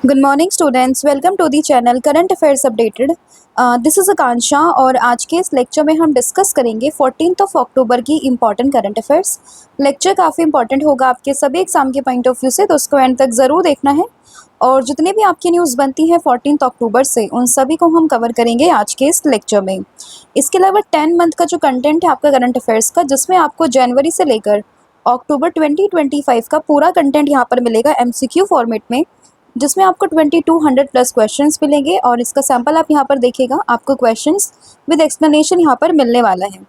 Good morning students, welcome to the channel current affairs updated. This is Akanksha और आज के इस लेक्चर में हम डिस्कस करेंगे 14 अक्टूबर की इम्पॉर्टेंट करंट अफेयर्स। लेक्चर काफ़ी इंपॉर्टेंट होगा आपके सभी एग्जाम के पॉइंट ऑफ व्यू से, तो उसको एंड तक ज़रूर देखना है। और जितने भी आपकी न्यूज़ बनती हैं 14 अक्टूबर से, उन सभी को हम कवर करेंगे आज के इस लेक्चर में। इसके अलावा 10 मंथ का जो कंटेंट है आपका करंट अफेयर्स का, जिसमें आपको जनवरी से लेकर अक्टूबर 2025 का पूरा कंटेंट यहाँ पर मिलेगा MCQ फॉर्मेट में, जिसमें आपको 2200 प्लस क्वेश्चंस मिलेंगे। और इसका सैंपल आप यहाँ पर देखिएगा, आपको क्वेश्चंस विद एक्सप्लेनेशन यहाँ पर मिलने वाला है।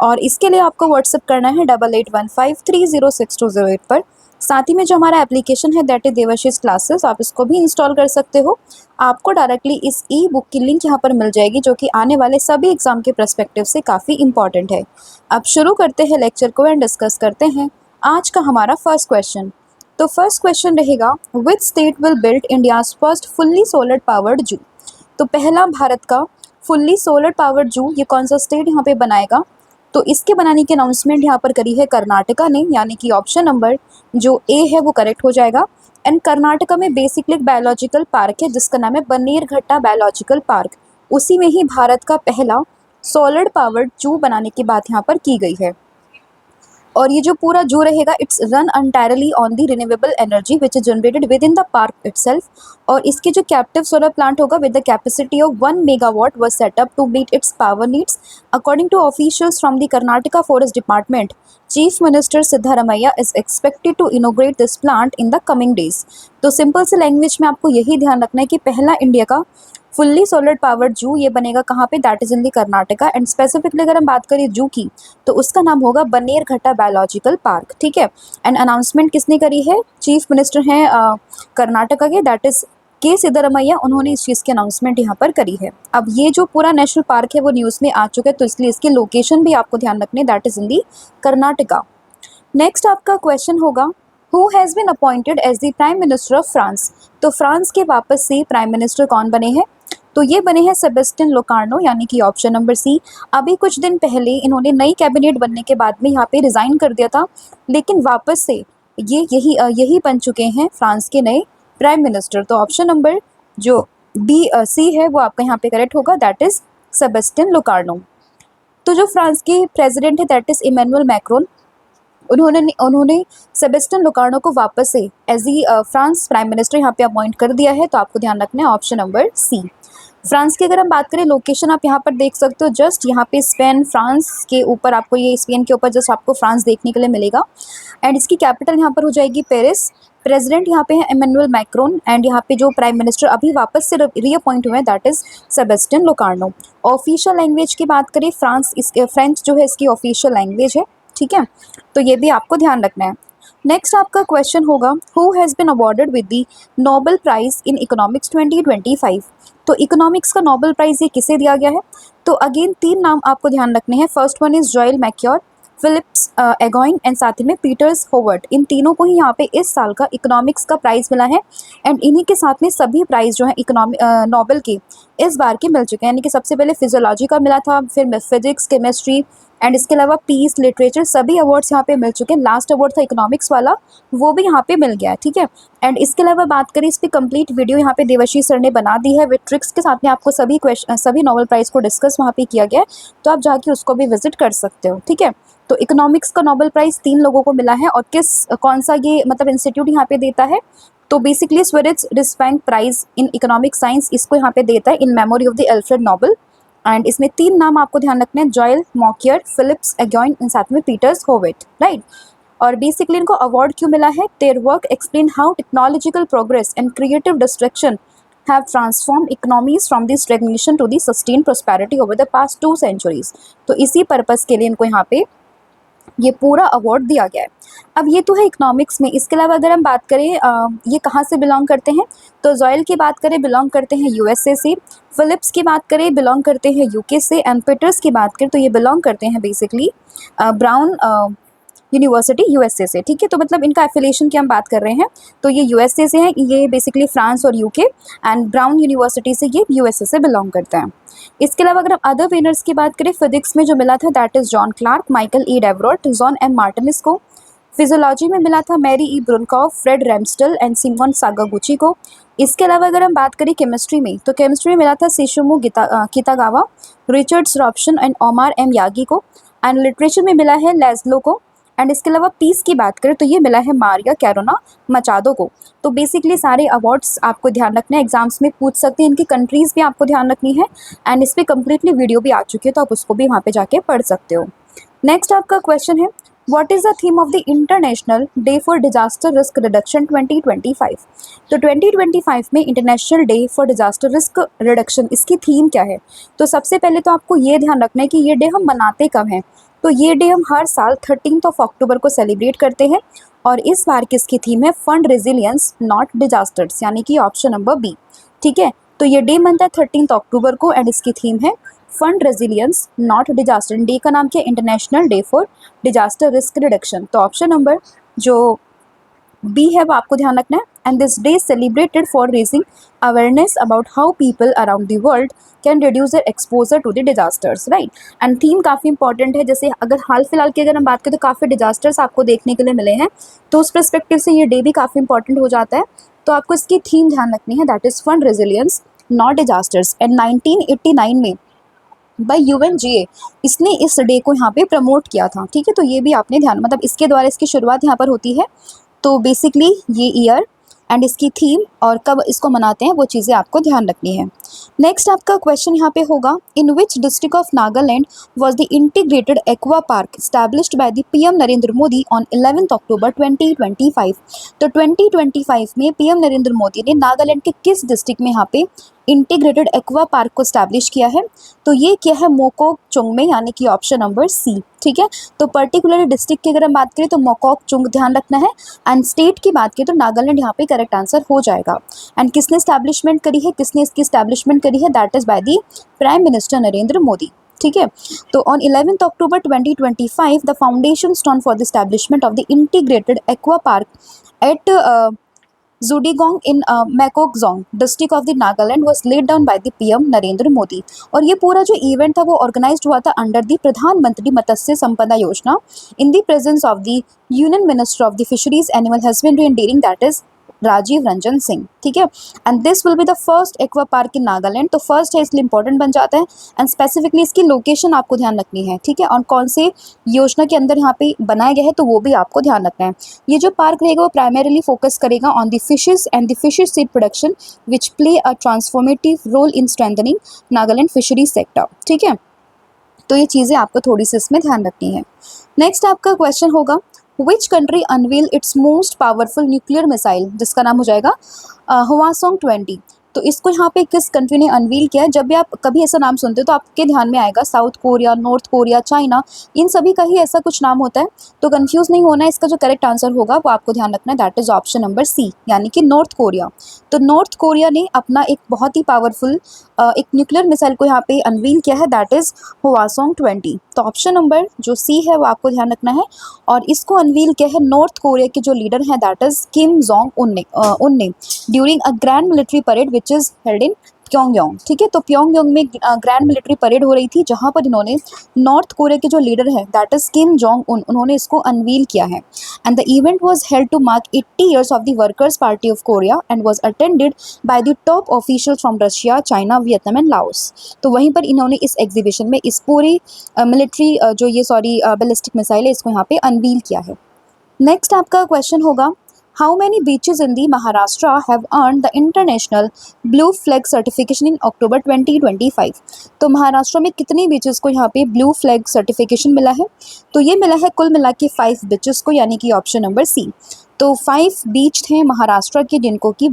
और इसके लिए आपको व्हाट्सअप करना है 8815306208 पर। साथ ही में जो हमारा एप्लीकेशन है दैट इज देवाशीष क्लासेस, आप इसको भी इंस्टॉल कर सकते हो। आपको डायरेक्टली इस ई बुक की लिंक यहाँ पर मिल जाएगी, जो कि आने वाले सभी एग्जाम के परस्पेक्टिव से काफ़ी इंपॉर्टेंट है। अब शुरू करते हैं लेक्चर को एंड डिस्कस करते हैं आज का हमारा फर्स्ट क्वेश्चन। तो फर्स्ट क्वेश्चन रहेगा, which state will build India's first fully solar powered जू। तो पहला भारत का फुल्ली सोलर पावर्ड जू ये कौन सा स्टेट यहाँ पे बनाएगा? तो इसके बनाने की अनाउंसमेंट यहाँ पर करी है कर्नाटका ने, यानी कि ऑप्शन नंबर जो ए है वो करेक्ट हो जाएगा। एंड कर्नाटका में बेसिकली एक बायोलॉजिकल पार्क है जिसका नाम है बन्नेरघट्टा बायोलॉजिकल पार्क। उसी में ही भारत का पहला सोलर पावर्ड जू बनाने की बात यहाँ पर की गई है। और ये जो पूरा जू रहेगा, it's run entirely on the renewable energy which is generated within the park itself. और इसके जो कैप्टिव सोलर प्लांट होगा with the capacity of 1 megawatt was set up to meet its power needs according to officials from the Karnataka forest department. Chief minister Siddaramaiah is expected to inaugurate this plant in the coming days. तो simple से language में आपको यही ध्यान रखना है कि पहला इंडिया का फुल्ली सोलर पावर्ड जू ये बनेगा कहाँ पे? That is in the Karnataka. And specifically अगर हम बात करें जू की, तो उसका नाम होगा बन्नेरघट्टा बायोलॉजिकल पार्क। ठीक है। एंड अनाउंसमेंट किसने करी है? चीफ मिनिस्टर हैं कर्नाटका के, दैट इज के सिद्धरमैया। उन्होंने इस चीज़ की अनाउंसमेंट यहाँ पर करी है। अब ये जो पूरा नेशनल पार्क है वो न्यूज़ में आ चुका है, तो इसलिए इसकी लोकेशन भी आपको ध्यान रखनी है, that is in the Karnataka. Next आपका क्वेश्चन होगा, who has been appointed as the prime minister of France. तो फ्रांस के वापस से प्राइम मिनिस्टर कौन बने हैं? तो ये बने हैं सेबेस्टियन लोकार्नो, यानी कि ऑप्शन नंबर सी। अभी कुछ दिन पहले इन्होंने नई कैबिनेट बनने के बाद में यहाँ पे रिज़ाइन कर दिया था, लेकिन वापस से ये यही बन चुके हैं फ्रांस के नए प्राइम मिनिस्टर। तो ऑप्शन नंबर जो सी है वो आपका यहाँ पे करेक्ट होगा, दैट इज़ सेबेस्टियन लोकार्नो। तो जो फ्रांस के प्रेसिडेंट है दैट इज़ इमैनुअल मैक्रोन, उन्होंने सेबेस्टियन लोकार्नो को वापस से एज ई फ्रांस प्राइम मिनिस्टर यहाँ पे अपॉइंट कर दिया है। तो आपको ध्यान रखना है ऑप्शन नंबर सी। फ्रांस की अगर हम बात करें, लोकेशन आप यहाँ पर देख सकते हो, जस्ट यहाँ पे स्पेन, फ्रांस के ऊपर आपको ये स्पेन के ऊपर जस्ट आपको फ्रांस देखने के लिए मिलेगा। एंड इसकी कैपिटल यहाँ पर हो जाएगी पेरिस। प्रेसिडेंट यहाँ पे है इमैनुअल मैक्रोन। एंड यहाँ पे जो प्राइम मिनिस्टर अभी वापस से रीअपॉइंट हुए हैं that is Sebastian Locarno. Official language की बात करें, फ्रेंच जो है इसकी ऑफिशियल लैंग्वेज है। ठीक है, तो ये भी आपको ध्यान रखना है। नेक्स्ट आपका क्वेश्चन होगा, who has been awarded with the Nobel prize in economics 2025। तो इकोनॉमिक्स का नोबेल प्राइज़ ये किसे दिया गया है? तो अगेन 3 नाम आपको ध्यान रखने हैं। First one is Joel Mokyr, Philippe Aghion and साथ ही में पीटर्स होवर्ट। इन तीनों को ही यहाँ पे इस साल का इकोनॉमिक्स का प्राइज़ मिला है। एंड इन्हीं के साथ में सभी प्राइज़ जो है नोबेल के इस बार के मिल चुके हैं, यानी कि सबसे पहले फिजियोलॉजी का मिला था, फिर फिजिक्स, केमिस्ट्री एंड इसके अलावा पीस, लिटरेचर, सभी अवार्ड्स यहाँ पे मिल चुके हैं। लास्ट अवार्ड था इकोनॉमिक्स वाला, वो भी यहाँ पे मिल गया है। ठीक है। एंड इसके अलावा बात करें, इस पर कंप्लीट वीडियो यहाँ पे देवाशीष सर ने बना दी है विद ट्रिक्स के साथ में, आपको सभी नोबेल प्राइज़ को डिस्कस वहाँ पे किया गया है, तो आप जाके उसको भी विजिट कर सकते हो। ठीक है। तो इकोनॉमिक्स का नोबेल प्राइज़ 3 लोगों को मिला है। और कौन सा ये मतलब इंस्टीट्यूट यहाँ पे देता है? तो basically Sveriges Riksbank prize in economic science इसको यहाँ पे देता है in memory of the Alfred Nobel. And इसमें 3 नाम आपको ध्यान रखने हैं, Joel Mokyr, Philippe Aghion and साथ में पीटर्स होवर्ट, राइट। और बेसिकली इनको अवार्ड क्यों मिला है? Their work explain how technological progress and creative destruction have transformed economies from the stagnation to the sustained prosperity over the past 2 centuries। तो इसी purpose के लिए इनको यहाँ पे ये पूरा अवार्ड दिया गया है। अब ये तो है इकोनॉमिक्स में। इसके अलावा अगर हम बात करें ये कहाँ से बिलोंग करते हैं, तो जॉयल की बात करें बिलोंग करते हैं यूएसए से, फिलिप्स की बात करें बिलोंग करते हैं यूके से, एंड पीटर्स की बात करें तो ये बिलोंग करते हैं बेसिकली ब्राउन यूनिवर्सिटी यूएसए से। ठीक है, तो मतलब इनका एफिलिएशन की हम बात कर रहे हैं तो ये यूएसए से हैं, ये बेसिकली फ्रांस और यूके, एंड ब्राउन यूनिवर्सिटी से ये यूएसए से बिलोंग करते हैं। इसके अलावा अगर हम अदर विनर्स की बात करें, फिजिक्स में जो मिला था that is John Clarke, Michel E Devoret, John M मार्टिनिस्को, फिजियोलॉजी में मिला था Mary E Brunkow, Fred Ramsdell and Shimon Sakaguchi को। इसके अलावा अगर हम बात करें केमिस्ट्री में, तो केमिस्ट्री में मिला था Susumu Kitagawa, Richard Robson and Omar M Yaghi को। एंड लिटरेचर में मिला है लेस्लो को। एंड इसके अलावा पीस की बात करें तो ये मिला है मारिया कैरोना मचादो को। तो बेसिकली सारे अवार्ड्स आपको ध्यान रखना है, एग्जाम्स में पूछ सकते हैं, इनकी कंट्रीज़ भी आपको ध्यान रखनी है। एंड इस पर कम्प्लीटली वीडियो भी आ चुकी है, तो आप उसको भी वहाँ पे जाके पढ़ सकते हो। नेक्स्ट आपका क्वेश्चन है, what is the theme of the international day for disaster risk reduction 2025? तो 2025 में international day for disaster risk reduction, इसकी थीम क्या है? तो सबसे पहले तो आपको ये ध्यान रखना है कि ये डे हम मनाते कब हैं। तो ये डे हम हर साल 13 अक्टूबर को सेलिब्रेट करते हैं। और इस बार किसकी थीम है? फंड रेजिलियंस नॉट डिजास्टर्स, यानी कि ऑप्शन नंबर बी। ठीक है, तो ये डे बनता है 13 अक्टूबर को एंड इसकी थीम है fund resilience not disaster. Day का नाम क्या है? International day for disaster risk reduction. तो ऑप्शन नंबर जो बी है वो आपको ध्यान रखना है। And this day celebrated for raising awareness about how people around the world can reduce their exposure to the disasters, right. And theme काफ़ी important है, जैसे अगर हाल फिलहाल की अगर हम बात करें तो काफ़ी डिजास्टर्स आपको देखने के लिए मिले हैं, तो उस परस्पेक्टिव से ये डे भी काफ़ी इंपॉर्टेंट हो जाता है। तो आपको इसकी थीम ध्यान रखनी है, that is fund resilience not disasters. And 1989 में बाय यूएनजीए इसने इस डे को यहाँ पे प्रमोट किया था। ठीक है, तो ये भी आपने ध्यान, मतलब इसके द्वारा इसकी शुरुआत यहाँ पर होती है। तो बेसिकली ये ईयर एंड इसकी थीम और कब इसको मनाते हैं वो चीज़ें आपको ध्यान रखनी है। नेक्स्ट आपका क्वेश्चन यहाँ पे होगा, in which district of Nagaland was the integrated aqua park established by the PM Narendra Modi on 11 October 2025? तो 2025 में पीएम नरेंद्र मोदी ने नागालैंड के किस डिस्ट्रिक्ट में यहाँ पे इंटीग्रेटेड एक्वा पार्क को स्टैब्लिश किया है? तो ये क्या है? मोकोक चुंग में, यानी कि ऑप्शन नंबर सी। ठीक है, तो पर्टिकुलर डिस्ट्रिक्ट की अगर हम बात करें तो मोकोक चुंग ध्यान रखना है। एंड स्टेट की बात करें तो नागालैंड यहाँ पे करेक्ट आंसर हो जाएगा। एंड किसने स्टैब्लिशमेंट करी है, किसने इसकी स्टैब्लिशमेंट करी है? That is by the prime minister Narendra Modi. ठीक है, तो on 11 October 2025 the foundation stone for the establishment of the integrated aqua park at Zudingong in Makokzong district of the Nagaland was laid down by the PM Narendra Modi. और ये पूरा जो event था वो organised हुआ था अंडर द प्रधानमंत्री Matsya Sampada Yojana in the presence of the union minister of the fisheries animal husbandry and dairying, that is Rajiv Ranjan Singh. ठीक है, and this will be the first aqua park in Nagaland. तो फर्स्ट है इसलिए इंपॉर्टेंट बन जाता है। एंड स्पेसिफिकली इसकी लोकेशन आपको ध्यान रखनी है। ठीक है, और कौन से योजना के अंदर यहाँ पे बनाया गया है तो वो भी आपको ध्यान रखना है। ये जो पार्क रहेगा वो प्राइमरीली फोकस करेगा on the fishes and the fishes seed production which play a transformative role in strengthening Nagaland fisheries sector. ठीक है, तो ये चीज़ें आपको थोड़ी सी इसमें ध्यान रखनी है। नेक्स्ट आपका क्वेश्चन होगा, which country unveil it's most powerful nuclear missile, जिसका नाम हो जाएगा हवासोंग 20। तो इसको यहाँ पे किस कंट्री ने अनवील किया है? जब भी आप कभी ऐसा नाम सुनते हो तो आपके ध्यान में आएगा South Korea, North Korea, China, इन सभी का ही ऐसा कुछ नाम होता है। तो कंफ्यूज नहीं होना है, इसका जो करेक्ट आंसर होगा वो आपको ध्यान रखना है, that is option number C, यानी कि नॉर्थ कोरिया। तो नॉर्थ कोरिया ने अपना एक बहुत ही पावरफुल एक न्यूक्लियर मिसाइल को यहाँ पे अनवील किया है, दैट इज हवासोंग 20। तो ऑप्शन नंबर जो सी है वो आपको ध्यान रखना है। और इसको अनवील किया है नॉर्थ कोरिया के जो लीडर हैं, that is Kim Jong Un ने during a grand military parade which is held in Pyongyang. ठीक है, तो प्योंगयांग में ग्रैंड मिलिट्री परेड हो रही थी जहां पर इन्होंने नॉर्थ कोरिया के जो लीडर है दैट इज किम जोंग उन्होंने इसको अनवील किया है। And the event was held to mark 80 years of the workers party of Korea and was attended by the top officials from Russia, China, Vietnam and Laos. तो वहीं पर इन्होंने इस exhibition में इस पूरी मिलिट्री जो ये बैलिस्टिक मिसाइल है इसको यहाँ पे अनवील किया है। नेक्स्ट आपका क्वेश्चन होगा, how many beaches in the Maharashtra have earned the international blue flag certification in October 2025? तो महाराष्ट्र में कितनी बीचेस को यहाँ पे ब्लू फ्लैग सर्टिफिकेशन मिला है? तो ये मिला है कुल मिला के 5 बीचेस को, यानी कि ऑप्शन नंबर सी। तो 5 बीच थे महाराष्ट्र के जिनको कि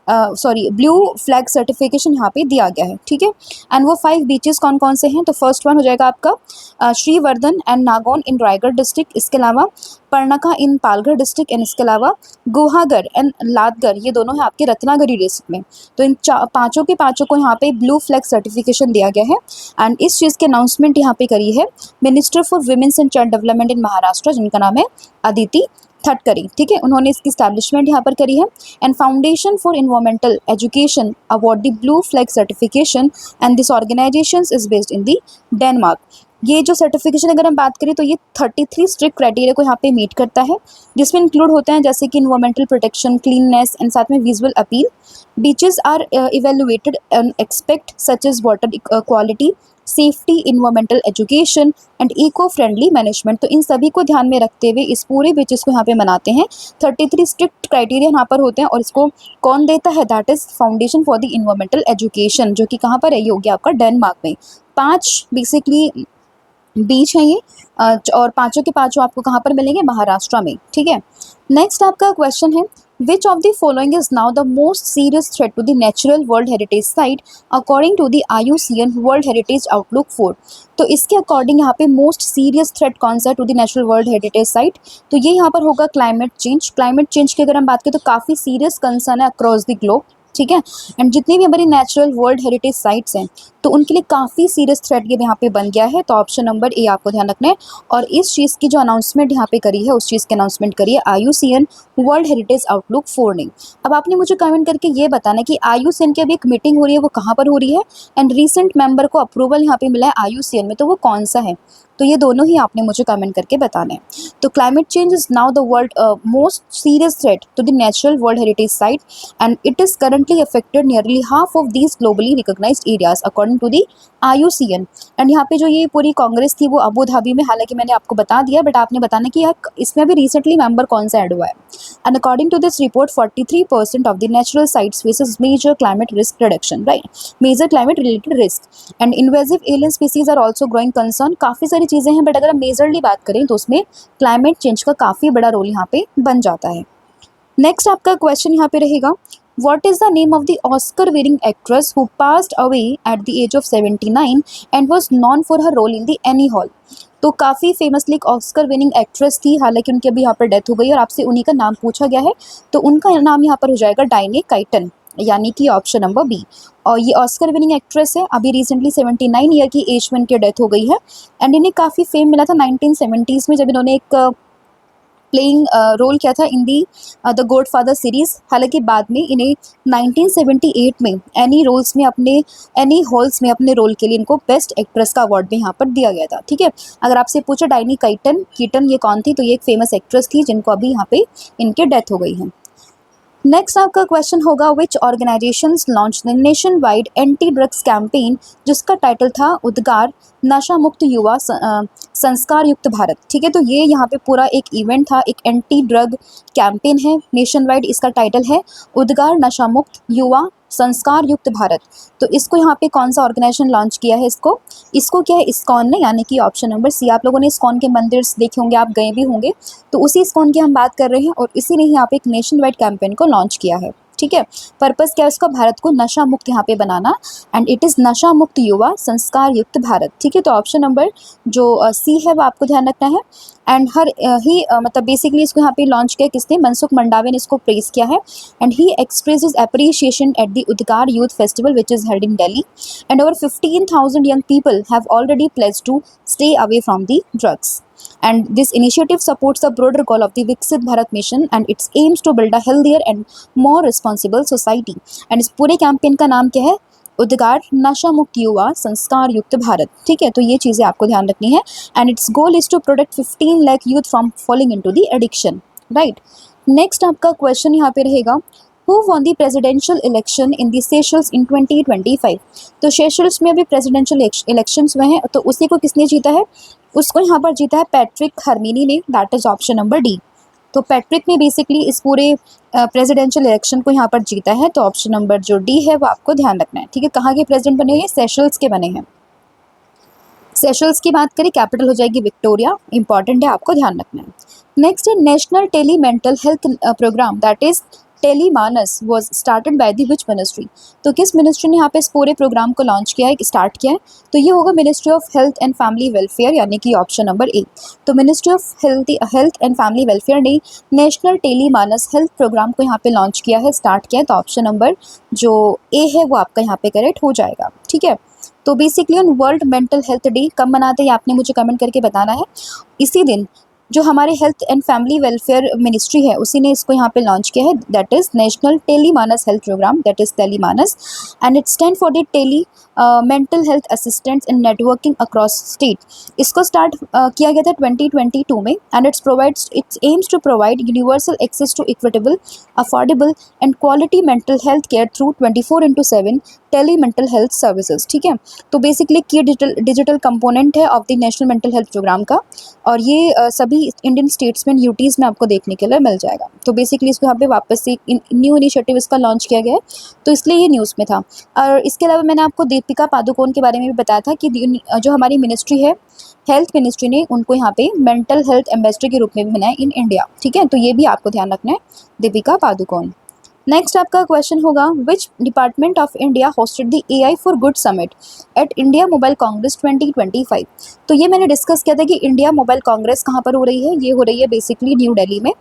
ब्लू फ्लैग सर्टिफिकेशन यहाँ पे दिया गया है। ठीक है, एंड वो 5 बीचेस कौन कौन से हैं? तो फर्स्ट वन हो जाएगा आपका Shrivardhan and Nagaon in Raigad district, इसके अलावा Parnaka in Palghar district, and इसके अलावा गुहागर एंड लादगर, ये दोनों हैं आपके रत्नागिरी डिस्ट्रिक्ट में। तो इन पाँचों के पाँचों को यहाँ पे ब्लू फ्लैग सर्टिफिकेशन दिया गया है। एंड इस चीज़ की अनाउंसमेंट यहाँ पे करी है minister for women's and child development in Maharashtra, जिनका नाम है अदिति थटकरी। ठीक है, उन्होंने इसकी स्टैब्लिशमेंट यहाँ पर करी है। And foundation for environmental education award the blue flag certification and this organisation is based in the Denmark. ये जो सर्टिफिकेशन अगर हम बात करें तो ये 33 स्ट्रिक्ट क्राइटेरिया को यहाँ पे मीट करता है, जिसमें इंक्लूड होते हैं जैसे कि इन्वायरमेंटल प्रोटेक्शन, क्लीननेस एंड साथ में visual appeal. Beaches are evaluated and expect such as water quality, safety, environmental education and eco friendly management. तो इन सभी को ध्यान में रखते हुए इस पूरे बीचेस को यहाँ पे मनाते हैं। 33 स्ट्रिक्ट क्राइटेरिया यहाँ पर होते हैं और इसको कौन देता है? That is foundation for the environmental education, जो कि कहाँ पर है? ये हो गया आपका डेनमार्क में। 5 बेसिकली बीच हैं ये, और पांचों के पांचों आपको कहाँ पर मिलेंगे? महाराष्ट्र में। ठीक है, नेक्स्ट आपका क्वेश्चन है, which of the following is now the most serious threat to the natural world heritage site according to the IUCN world heritage outlook 4। तो इसके अकॉर्डिंग यहाँ पे मोस्ट सीरियस थ्रेट कौन सा है to the natural world heritage site? तो ये यहाँ पर होगा क्लाइमेट चेंज। क्लाइमेट चेंज की अगर हम बात करें तो काफ़ी सीरियस कंसर्न है अक्रॉस द ग्लोब। ठीक है, एंड जितनी भी हमारी नेचुरल वर्ल्ड हेरिटेज साइट्स हैं तो उनके लिए काफ़ी सीरियस थ्रेट ये यहाँ पे बन गया है। तो ऑप्शन नंबर ए आपको ध्यान रखना है। और इस चीज़ की जो अनाउंसमेंट यहाँ पे करी है, उस चीज़ की अनाउंसमेंट करी है IUCN वर्ल्ड हेरिटेज आउटलुक 4 ने। अब आपने मुझे कमेंट करके ये बताना है कि IUCN की अभी एक मीटिंग हो रही है, वो कहाँ पर हो रही है, एंड रिसेंट मेंबर को अप्रूवल यहाँ पे मिला है IUCN में, तो वो कौन सा है? तो ये दोनों ही आपने मुझे कमेंट करके बताना है। तो climate change is now the world most serious threat to the natural world heritage site and it is currently affected nearly half of these globally recognised areas according to the IUCN। एंड यहाँ पे जो ये पूरी कांग्रेस थी वो Abu Dhabi में, हालांकि मैंने आपको बता दिया, बट आपने बताना कि यार इसमें अभी रिसेंटली मेंबर कौन सा ऐड हुआ है। And according to this report 43% of the natural sites faces major climate risk reduction, right, major climate related risk and invasive alien species are also growing concern. काफ़ी सारी चीज़ें हैं, बट अगर हम मेजरली बात करें तो उसमें क्लाइमेट चेंज का काफ़ी बड़ा रोल यहाँ पे बन जाता है। नेक्स्ट आपका क्वेश्चन यहाँ पे रहेगा, What is the name of the Oscar-winning actress who passed away at the age of 79 and was known for her role in the Annie Hall? तो काफ़ी फेमसली एक ऑस्कर विनिंग एक्ट्रेस थी, हालांकि उनकी अभी यहाँ पर डेथ हो गई और आपसे उन्हीं का नाम पूछा गया है। तो उनका नाम यहाँ पर हो जाएगा डायने काइटन, यानी कि ऑप्शन नंबर बी। और ये ऑस्कर विनिंग एक्ट्रेस है, अभी रिसेंटली 79 ईयर की एज में इनकी डेथ हो गई है। एंड इन्हें काफ़ी फेम मिला था 1970s में, जब इन्होंने एक प्लेइंग रोल किया था इन दी द गॉडफादर सीरीज़। हालांकि बाद में इन्हें 1978 में एनी हॉल्स में अपने रोल के लिए इनको बेस्ट एक्ट्रेस का अवार्ड भी यहाँ पर दिया गया था। ठीक है, अगर आपसे पूछा डायनी कीटन ये कौन थी, तो ये एक फेमस एक्ट्रेस थी जिनको अभी यहाँ पे इनके डेथ हो गई है। नेक्स्ट आपका क्वेश्चन होगा, which organisations launch the nationwide anti drugs campaign, जिसका टाइटल था उद्गार नशा मुक्त युवा संस्कार युक्त भारत। ठीक है, तो ये यहाँ पे पूरा एक इवेंट था, एक एंटी ड्रग कैंपेन है नेशन वाइड, इसका टाइटल है उद्गार नशा मुक्त युवा संस्कार युक्त भारत। तो इसको यहाँ पे कौन सा ऑर्गेनाइजेशन लॉन्च किया है? इसको क्या है? इस्कॉन ने, यानी कि ऑप्शन नंबर सी। आप लोगों ने इस्कॉन के मंदिर देखे होंगे, आप गए भी होंगे, तो उसी इस्कॉन की हम बात कर रहे हैं और इसी ने यहाँ पे एक नेशन वाइड कैंपेन को लॉन्च किया है। ठीक है, पर्पस क्या है उसका? भारत को नशा मुक्त यहाँ पे बनाना, एंड इट इज़ नशा मुक्त युवा संस्कार युक्त भारत। ठीक है, तो ऑप्शन नंबर जो सी है वो आपको ध्यान रखना है। एंड मतलब बेसिकली इसको यहाँ पे लॉन्च किया किसने? मनसुख मंडावी ने इसको प्रेस किया है। And he expresses appreciation at the Udgar youth festival which is held in Delhi and over 15,000 young people have already pledged to stay away from the drugs. And this initiative supports the broader goal of the Viksit Bharat mission and it aims to build a healthier and more responsible society. And इस पूरे campaign का नाम क्या है? उद्गार नशा मुक्त युवा संस्कार युक्त भारत। ठीक है, तो ये चीज़ें आपको ध्यान रखनी है। And its goal is to protect 15 lakh youth from falling into the addiction, right. Next आपका क्वेश्चन यहाँ पे रहेगा, Who won the presidential election in the Seychelles in 2025? तो सेशल्स में अभी प्रेसिडेंशियल इलेक्शंस हुए हैं, तो उसी को किसने जीता है? उसको यहाँ पर जीता है पैट्रिक हर्मिनी ने, that is option number D. तो पैट्रिक ने बेसिकली इस पूरे प्रेसिडेंशियल इलेक्शन को यहाँ पर जीता है, तो ऑप्शन नंबर जो डी है वो आपको ध्यान रखना है। ठीक है, कहाँ के प्रेसिडेंट बने हैं? सेशल्स के बने हैं। सेशल्स की बात करें, कैपिटल हो जाएगी विक्टोरिया, इंपॉर्टेंट है, आपको ध्यान रखना है। नेक्स्ट है national tele mental health programme, that is Tele Manas was started by the which ministry? तो किस मिनिस्ट्री ने यहाँ पे इस पूरे प्रोग्राम को लॉन्च किया है, स्टार्ट किया है? तो ये होगा ministry of health and family welfare, यानी कि ऑप्शन नंबर ए। तो ministry of health and family welfare ने नेशनल टेलीमानस हेल्थ प्रोग्राम को यहाँ पे लॉन्च किया है, स्टार्ट किया है, तो ऑप्शन नंबर जो ए है वो आपका यहाँ पे करेक्ट हो जाएगा। ठीक है, तो basically on world mental health day कब मनाते हैं आपने मुझे कमेंट करके बताना है। इसी दिन जो हमारे health and family welfare ministry है उसी ने इसको यहाँ पे लॉन्च किया है, that is national Tele Manas health programme, that is Tele Manas and it stand for the tele mental health assistants in networking across state. इसको स्टार्ट किया गया था 2022 में and its aims to provide universal access to equitable, affordable and quality mental health care through 24/7 tele mental health services. ठीक है, तो basically की digital component है of the national mental health programme का, और ये सभी इंडियन स्टेट्स में यूटीज़ में आपको देखने के लिए मिल जाएगा। तो बेसिकली इसको यहाँ पे वापस से न्यू इनिशिएटिव इसका लॉन्च किया गया है, तो इसलिए ये न्यूज़ में था। और इसके अलावा मैंने आपको दीपिका पादुकोण के बारे में भी बताया था कि जो हमारी मिनिस्ट्री है, हेल्थ मिनिस्ट्री ने उनको यहाँ पे मेंटल हेल्थ एम्बेसडर के रूप में भी बनाया इन इंडिया। ठीक है, तो ये भी आपको ध्यान रखना है, दीपिका पादुकोण। नेक्स्ट आपका क्वेश्चन होगा, which department of India hosted the AI for good summit at India mobile congress 2025। तो ये मैंने डिस्कस किया था कि इंडिया मोबाइल कांग्रेस कहाँ पर हो रही है, ये हो रही है बेसिकली न्यू दिल्ली में,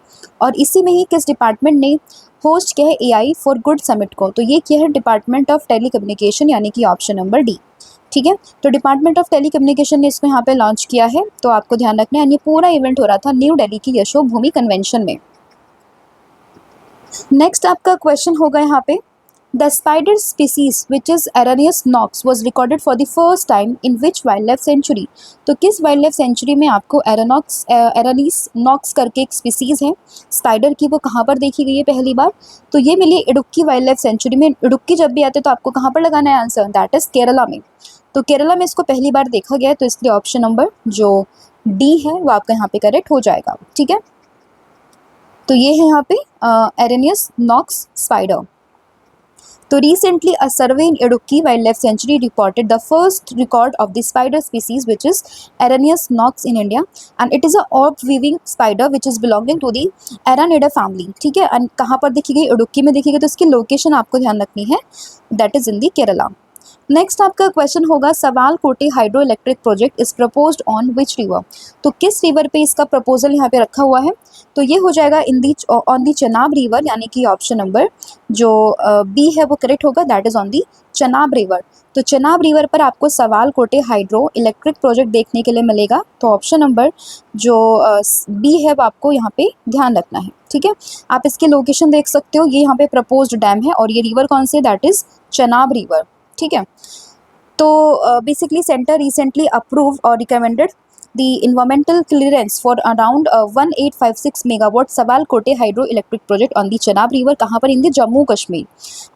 और इसी में ही किस डिपार्टमेंट ने होस्ट किया है AI फॉर गुड समिट को, तो ये किया है डिपार्टमेंट ऑफ टेली कम्युनिकेशन, यानी कि ऑप्शन नंबर डी। ठीक है, तो डिपार्टमेंट ऑफ टेली कम्युनिकेशन ने इसको यहाँ पे लॉन्च किया है, तो आपको ध्यान रखना है। ये पूरा इवेंट हो रहा था न्यू दिल्ली की यशोभूमि कन्वेंशन में। नेक्स्ट आपका क्वेश्चन होगा यहाँ पे, the spider species which is Araneus nox was recorded for the first time in which wildlife sanctuary. तो किस वाइल्ड लाइफ सेंचुरी में आपको एरानिस नॉक्स करके एक स्पीसीज है स्पाइडर की, वो कहाँ पर देखी गई है पहली बार? तो ये मिली इडुक्की वाइल्ड लाइफ सेंचुरी में। इडुक्की जब भी आते तो आपको कहाँ पर लगाना है आंसर, दैट इज केरला में। तो केरला में इसको पहली बार देखा गया है, तो इसलिए ऑप्शन नंबर जो डी है वो आपका यहाँ पे करेक्ट हो जाएगा। ठीक है, तो ये है यहाँ पे एरेनियस नॉक्स स्पाइडर। तो recently a survey in Idukki wildlife sanctuary reported the first record of the spider species which is Araneus nox in India, and it is a orb weaving spider which is belonging to the Araneidae family. ठीक है, and कहाँ पर देखी गई? इडुक्की में देखी गई, तो इसकी लोकेशन आपको ध्यान रखनी है, that is in the Kerala. Next आपका क्वेश्चन होगा, सवाल कोटे hydroelectric project is proposed on which river. तो किस रिवर पे इसका प्रपोजल यहाँ पे रखा हुआ है? तो ये हो जाएगा ऑन दी चनाब रिवर, यानी कि ऑप्शन नंबर जो बी है वो करेक्ट होगा, that is on the Chenab river. तो चनाब रिवर पर आपको सवाल कोटे हाइड्रो इलेक्ट्रिक प्रोजेक्ट देखने के लिए मिलेगा, तो ऑप्शन नंबर जो बी है वो आपको यहाँ पे ध्यान रखना है। ठीक है, आप इसकी लोकेशन देख सकते हो, ये यहाँ पे प्रपोज्ड डैम है, और ये रिवर कौन सी है? That is Chenab river. ठीक है, तो बेसिकली सेंटर रिसेंटली अप्रूव्ड और recommended the environmental clearance for around 1856 megawatt Sawalkote hydroelectric project on the Chenab river, कहाँ पर? In the Jammu Kashmir,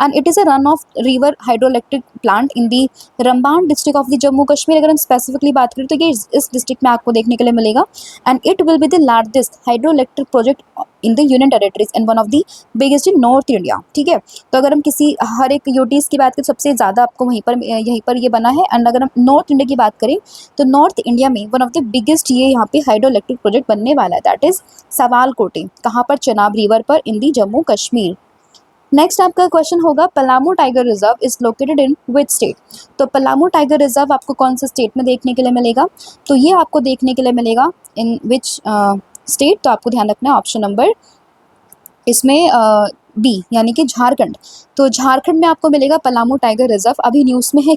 and it is a run of river hydroelectric plant in the Ramban district of the Jammu Kashmir. अगर हम specifically बात करें तो ये इस district में आपको देखने के लिए मिलेगा, and it will be the largest hydro electric project in the union territories and one of the biggest in north India. ठीक है, तो अगर हम किसी हर एक यूटीज़ की बात करें, सबसे ज़्यादा आपको यहीं पर ये बना है, एंड अगर हम नॉर्थ इंडिया की बात करें तो नॉर्थ इंडिया में वन ऑफ द बिगेस्ट ये यहाँ पे हाइड्रो इलेक्ट्रिक प्रोजेक्ट बनने वाला है, दैट इज सवाल कोटे, कहाँ पर? चनाब रिवर पर, in the Jammu Kashmir. Next आपका क्वेश्चन होगा, Palamu tiger reserve is located in which state. तो पलामू टाइगर रिजर्व आपको कौन से स्टेट में देखने के लिए मिलेगा? तो ये आपको देखने के लिए मिलेगा इन विच स्टेट, तो आपको ध्यान रखना है ऑप्शन नंबर इसमें बी, यानी कि झारखंड। तो झारखंड में आपको मिलेगा पलामू टाइगर रिजर्व। अभी न्यूज़ में है,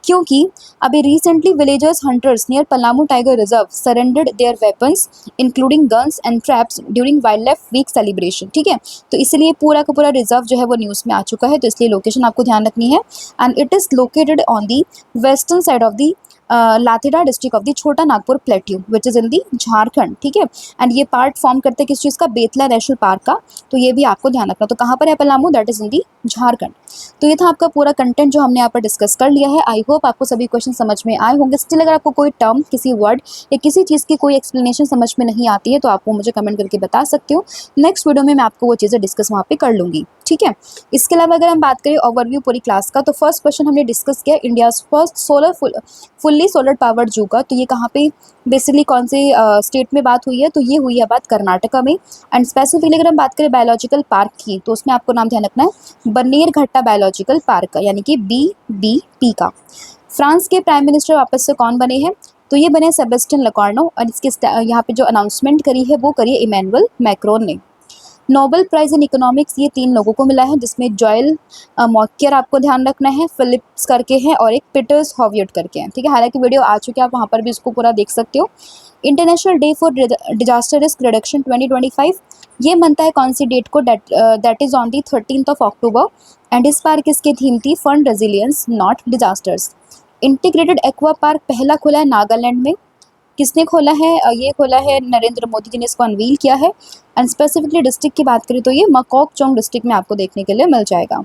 क्योंकि अभी recently villagers hunters near Palamu tiger reserve surrendered their weapons including guns and traps during wildlife week celebration. ठीक है, तो इसलिए पूरा का पूरा रिजर्व जो है वो न्यूज़ में आ चुका है, तो इसलिए लोकेशन आपको ध्यान रखनी है, and it is located on the western side of the Latehar district of the Chota Nagpur plateau which is in the Jharkhand. ठीक है, एंड ये पार्ट फॉर्म करते हैं किस चीज़ का? बेतला नेशनल पार्क का, तो ये भी आपको ध्यान रखना। तो कहाँ पर है Palamu? That is in the Jharkhand. तो ये था आपका पूरा कंटेंट जो हमने यहाँ पर डिस्कस कर लिया है। आई होप आपको सभी क्वेश्चन समझ में आए होंगे। स्टिल अगर आपको कोई टर्म, किसी वर्ड या किसी चीज़ की कोई एक्सप्लेनेशन समझ में नहीं आती है तो आप वो मुझे कमेंट करके बता सकते हो। नेक्स्ट वीडियो में मैं आपको वो चीज़ें डिस्कस वहाँ पे कर लूँगी। ठीक है, इसके अलावा अगर हम बात करें ओवरव्यू पूरी क्लास का, तो फर्स्ट क्वेश्चन हमने डिस्कस किया India first fully solar powered जू का। तो ये कहाँ पे बेसिकली कौन से स्टेट में बात हुई है? तो ये हुई है बात कर्नाटका में। एंड स्पेसिफिकली अगर हम बात करें बायोलॉजिकल पार्क की, तो उसमें आपको नाम ध्यान रखना है बनेरघट्टा बायोलॉजिकल पार्क का, यानी कि BBP का। फ्रांस के प्राइम मिनिस्टर वापस से कौन बने हैं? तो ये बने सेबेस्टियन लेकॉर्नो, और इसके यहाँ पे जो अनाउंसमेंट करी है वो करी है इमैनुअल मैक्रोन ने। नोबेल प्राइज़ इन इकोनॉमिक्स ये 3 लोगों को मिला है, जिसमें जॉयल मॉक्यर आपको ध्यान रखना है, फिलिप्स करके हैं और एक पीटर्स हॉवियट करके हैं, ठीक है। हालांकि वीडियो आ चुके हैं, आप वहाँ पर भी इसको पूरा देख सकते हो। International day for disaster risk reduction 2025 ये मनता है कौन सी डेट को, that is on the 13th of October. And इस बार किसकी थीम थी, fund resilience not disasters. Integrated aqua park पहला खुला है नागालैंड में, किसने खोला है, ये खोला है नरेंद्र मोदी जी ने इसको अनवील किया है। एंड स्पेसिफिकली डिस्ट्रिक्ट की बात करें तो ये मकोकचोंग डिस्ट्रिक्ट में आपको देखने के लिए मिल जाएगा।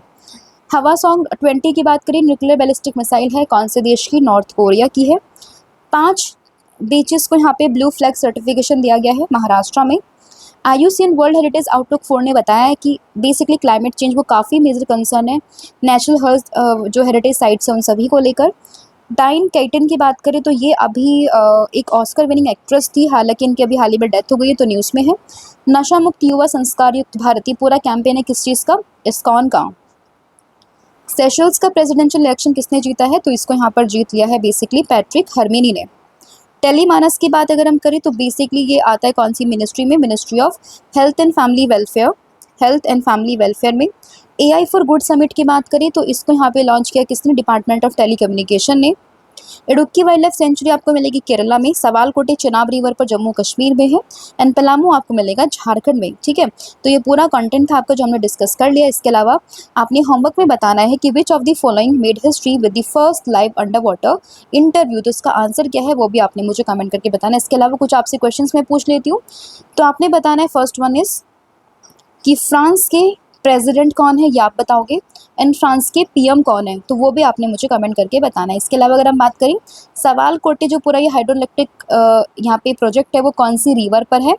हवासोंग 20 की बात करें, न्यूक्लियर बैलिस्टिक मिसाइल है, कौन से देश की, नॉर्थ कोरिया की है। 5 बीचेस को यहाँ पे ब्लू फ्लैग सर्टिफिकेशन दिया गया है महाराष्ट्र में। IUCN वर्ल्ड हेरिटेज आउटलुक 4 ने बताया है कि बेसिकली क्लाइमेट चेंज वो काफ़ी मेजर कंसर्न है नेचुरल हर्थ जो हेरिटेज साइट्स हैं उन सभी को लेकर। डाइन केटन की बात करें तो ये अभी एक ऑस्कर विनिंग एक्ट्रेस थी, हालांकि इनकी अभी हाल ही में डेथ हो गई है, तो न्यूज़ में है। नशा मुक्त युवा संस्कार युक्त भारती पूरा कैंपेन है किस चीज़ का, इस्कॉन का। सेशल्स का प्रेसिडेंशियल इलेक्शन किसने जीता है, तो इसको यहाँ पर जीत लिया है बेसिकली पैट्रिक हर्मिनी ने। टेलीमानस की बात अगर हम करें तो बेसिकली ये आता है कौन सी मिनिस्ट्री में, ministry of health and family welfare, health and family welfare में। AI फॉर गुड समिट की बात करें तो इसको यहाँ पे लॉन्च किया किसने, डिपार्टमेंट ऑफ टेलीकम्युनिकेशन ने। इडुक्की वाइल्ड लाइफ सेंचुरी आपको मिलेगी केरला में, सवालकोटे चिनाब रिवर पर जम्मू कश्मीर में है। एंड पलामू आपको मिलेगा झारखंड में, ठीक है। तो ये पूरा कंटेंट था आपका जो हमने डिस्कस कर लिया। इसके अलावा आपने होमवर्क में बताना है कि विच of the following made history with the first live under water interview, तो इसका आंसर क्या है वो भी आपने मुझे कमेंट करके बताना है। इसके अलावा कुछ आपसे क्वेश्चन मैं पूछ लेती हूँ, तो आपने बताना है फर्स्ट वन इज कि फ्रांस के प्रेसिडेंट कौन है, ये आप बताओगे। एंड फ्रांस के PM कौन है, तो वो भी आपने मुझे कमेंट करके बताना है। इसके अलावा अगर हम बात करें सवालकोटे जो पूरा ये हाइड्रो इलेक्ट्रिक यहाँ पे प्रोजेक्ट है वो कौन सी रिवर पर है,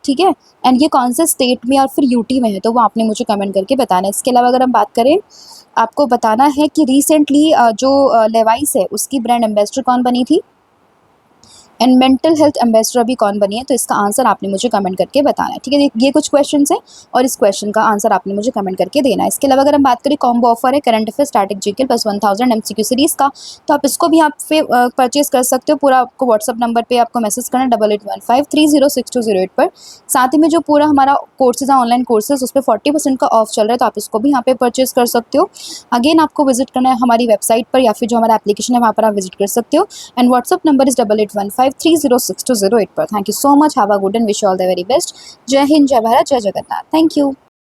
ठीक है। एंड ये कौन से स्टेट में और फिर UT में है, तो वो आपने मुझे कमेंट करके बताना है। इसके अलावा अगर हम बात करें, आपको बताना है कि रिसेंटली जो लेवाइस है उसकी ब्रांड एम्बेसडर कौन बनी थी, एंड मेंटल हेल्थ एम्बेसडर भी कौन बनी है, तो इसका आंसर आपने मुझे कमेंट करके बताना है, ठीक है। ये कुछ क्वेश्चंस हैं और इस क्वेश्चन का आंसर आपने मुझे कमेंट करके देना है। इसके अलावा अगर हम बात करें कॉम्बो ऑफर है current affair static GK plus 1000 MCQ series का, तो आप इसको भी यहाँ पे परचेज कर सकते हो। पूरा आपको व्हाट्सअप नंबर पर आपको मैसेज करना 8815306208 पर। साथ ही में जो पूरा हमारा कोर्सेज है ऑनलाइन कोर्सेज उस पर 40% का ऑफ चल रहा है, तो आप इसको भी यहाँ पे परचेज कर सकते हो। अगेन आपको विजिट करना है हमारी वेबसाइट पर या फिर जो हमारा एप्लीकेशन है वहाँ पर आप विजिट कर सकते हो। एंड व्हाट्सअप नंबर इज 8815306208 पर। Thank you so much, have a good and wish all the very best. जय हिंद, जय भारत, जय जगन्नाथ। Thank you.